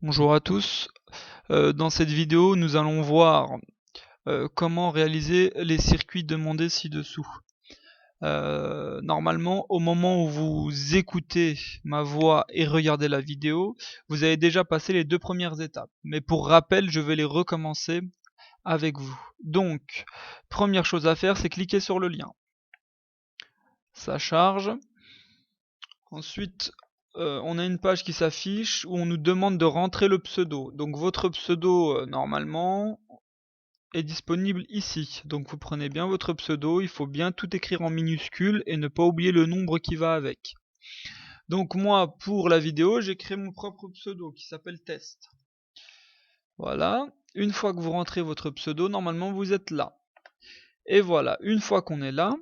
Bonjour à tous. Dans cette vidéo, nous allons voir comment réaliser les circuits demandés ci-dessous. Normalement, au moment où vous écoutez ma voix et regardez la vidéo, vous avez déjà passé les deux premières étapes. Mais pour rappel, je vais les recommencer avec vous. Donc, première chose à faire, c'est cliquer sur le lien. Ça charge. Ensuite, on a une page qui s'affiche où on nous demande de rentrer le pseudo. Donc votre pseudo, normalement, est disponible ici. Donc vous prenez bien votre pseudo, il faut bien tout écrire en minuscule et ne pas oublier le nombre qui va avec. Donc moi, pour la vidéo, j'ai créé mon propre pseudo qui s'appelle test. Voilà. Une fois que vous rentrez votre pseudo, normalement vous êtes là. Et voilà, une fois qu'on est là,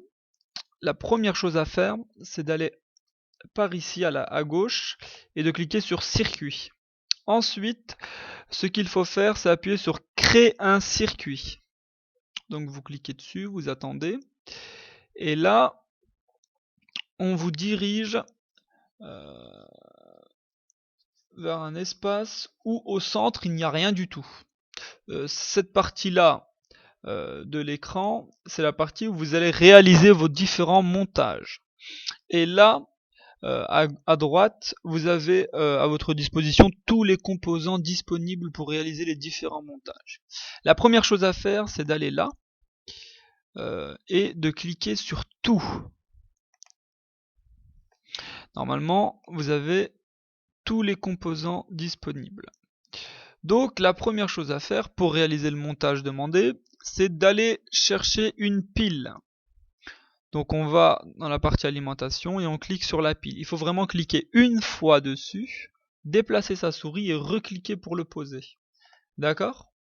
la première chose à faire, c'est d'aller par ici à gauche et de cliquer sur circuit. Ensuite, ce qu'il faut faire, c'est appuyer sur créer un circuit. Donc vous cliquez dessus, vous attendez. Et là, on vous dirige vers un espace où au centre, il n'y a rien du tout. Cette partie-là de l'écran, c'est la partie où vous allez réaliser vos différents montages. Et là, à droite, vous avez à votre disposition tous les composants disponibles pour réaliser les différents montages. La première chose à faire, c'est d'aller là et de cliquer sur tout. Normalement, vous avez tous les composants disponibles. Donc la première chose à faire pour réaliser le montage demandé, c'est d'aller chercher une pile. Donc on va dans la partie alimentation et on clique sur la pile. Il faut vraiment cliquer une fois dessus, déplacer sa souris et recliquer pour le poser. D'accord?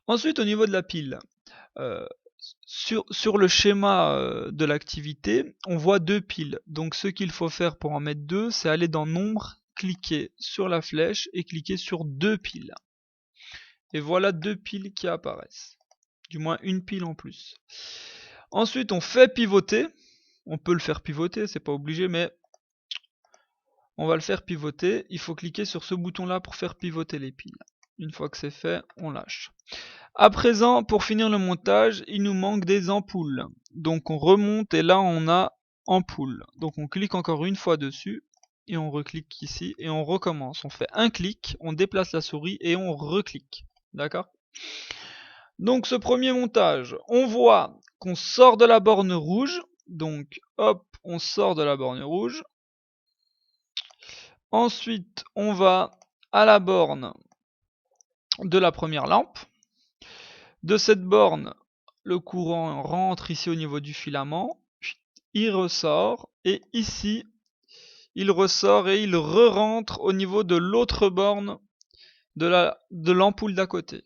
Ensuite, au niveau de la pile, euh, sur le schéma de l'activité, on voit deux piles. Donc ce qu'il faut faire pour en mettre deux, c'est aller dans Nombre, cliquer sur la flèche et cliquer sur deux piles. Et voilà deux piles qui apparaissent. Du moins une pile en plus. Ensuite, on fait pivoter. On peut le faire pivoter, c'est pas obligé, mais on va le faire pivoter. Il faut cliquer sur ce bouton-là pour faire pivoter les piles. Une fois que c'est fait, on lâche. À présent, pour finir le montage, il nous manque des ampoules. Donc on remonte et là on a ampoule. Donc on clique encore une fois dessus et on reclique ici et on recommence. On fait un clic, on déplace la souris et on reclique. D'accord? Donc ce premier montage, on voit qu'on sort de la borne rouge. Donc hop, on sort de la borne rouge. Ensuite, on va à la borne de la première lampe. De cette borne, le courant rentre ici au niveau du filament, il ressort, et ici, il ressort et il re-rentre au niveau de l'autre borne de l'ampoule d'à côté.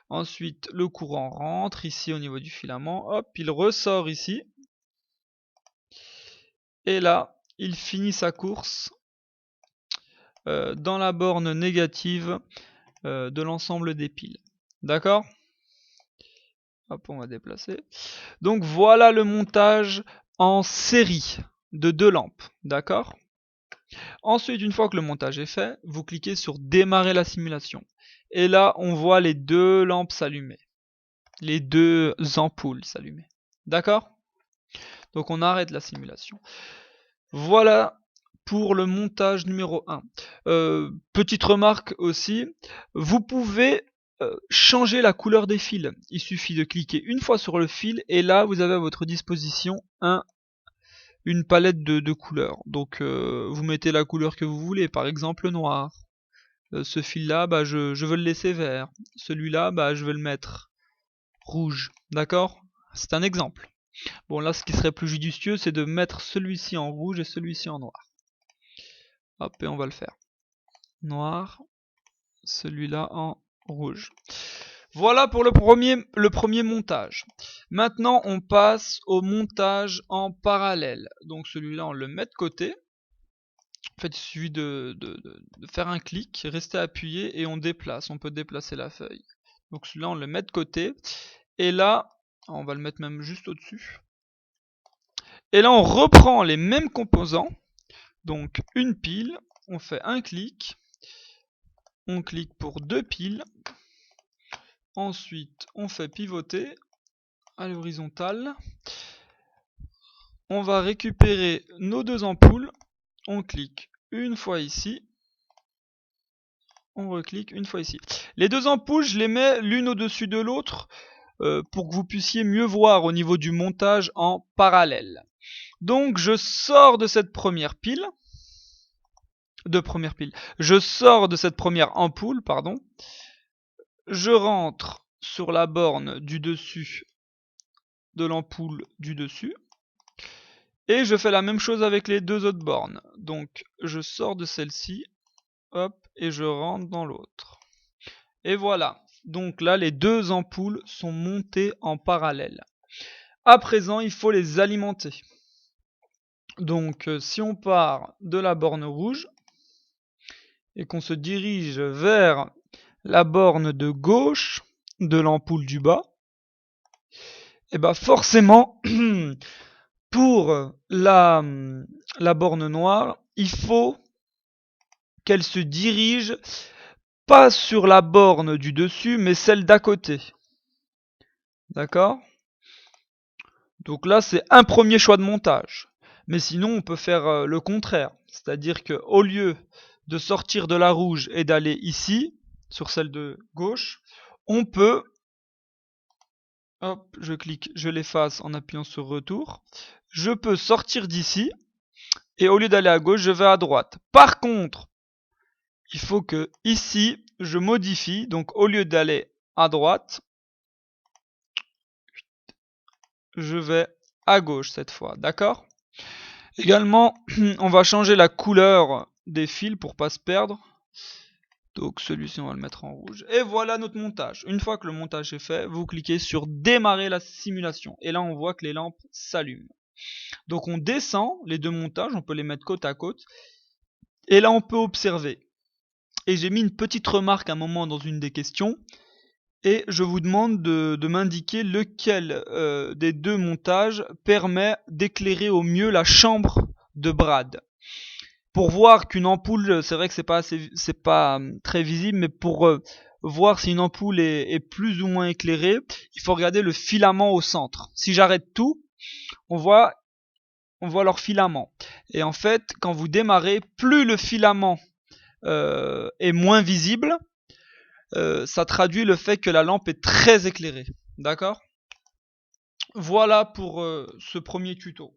Ensuite, le courant rentre ici au niveau du filament, hop, il ressort ici, et là, il finit sa course dans la borne négative de l'ensemble des piles. D'accord? Hop, on va déplacer. Donc voilà le montage en série de deux lampes, d'accord? Ensuite, une fois que le montage est fait, vous cliquez sur démarrer la simulation. Et là, on voit les deux lampes s'allumer. Les deux ampoules s'allumer. D'accord? Donc on arrête la simulation. Voilà pour le montage numéro 1. Petite remarque aussi, vous pouvez changer la couleur des fils. Il suffit de cliquer une fois sur le fil et là vous avez à votre disposition une palette de couleurs. Donc vous mettez la couleur que vous voulez, par exemple noir. Ce fil là, bah, je veux le laisser vert. Celui-là, bah, je vais le mettre rouge. D'accord? C'est un exemple. Bon là ce qui serait plus judicieux c'est de mettre celui-ci en rouge et celui-ci en noir. Hop, et on va le faire. Noir, celui-là en rouge. Voilà pour le premier montage. Maintenant, on passe au montage en parallèle. Donc celui-là, on le met de côté. En fait, il suffit de faire un clic, rester appuyé et on déplace. On peut déplacer la feuille. Donc celui-là, on le met de côté. Et là, on va le mettre même juste au-dessus. Et là, on reprend les mêmes composants. Donc une pile, on fait un clic. On clique pour 2 piles. Ensuite, on fait pivoter à l'horizontale. On va récupérer nos 2 ampoules. On clique une fois ici. On reclique une fois ici. Les 2 ampoules, je les mets l'une au-dessus de l'autre pour que vous puissiez mieux voir au niveau du montage en parallèle. Donc je sors de cette première pile. Je sors de cette première ampoule, pardon. Je rentre sur la borne du dessus de l'ampoule du dessus. Et je fais la même chose avec les 2 autres bornes. Donc je sors de celle-ci. Hop, et je rentre dans l'autre. Et voilà. Donc là, les 2 ampoules sont montées en parallèle. À présent, il faut les alimenter. Donc, si on part de la borne rouge et qu'on se dirige vers la borne de gauche de l'ampoule du bas, et bien forcément, pour la borne noire, il faut qu'elle se dirige pas sur la borne du dessus, mais celle d'à côté. D'accord ? Donc là, c'est un premier choix de montage. Mais sinon, on peut faire le contraire. C'est-à-dire qu'au lieu de sortir de la rouge et d'aller ici, sur celle de gauche, on peut... Hop, je clique, je l'efface en appuyant sur retour. Je peux sortir d'ici. Et au lieu d'aller à gauche, je vais à droite. Par contre, il faut que ici, je modifie. Donc au lieu d'aller à droite, je vais à gauche cette fois. D'accord ? Également, on va changer la couleur des fils pour pas se perdre. Donc celui-ci, on va le mettre en rouge. Et voilà notre montage. Une fois que le montage est fait, vous cliquez sur démarrer la simulation. Et là, on voit que les lampes s'allument. Donc on descend les 2 montages, on peut les mettre côte à côte. Et là, on peut observer. Et j'ai mis une petite remarque à un moment dans une des questions. Et je vous demande de m'indiquer lequel des 2 montages permet d'éclairer au mieux la chambre de Brad. Pour voir qu'une ampoule, c'est vrai que c'est pas très visible, mais pour voir si une ampoule est plus ou moins éclairée, il faut regarder le filament au centre. Si j'arrête tout, on voit leur filament. Et en fait, quand vous démarrez, plus le filament est moins visible, ça traduit le fait que la lampe est très éclairée. D'accord ? Voilà pour ce premier tuto.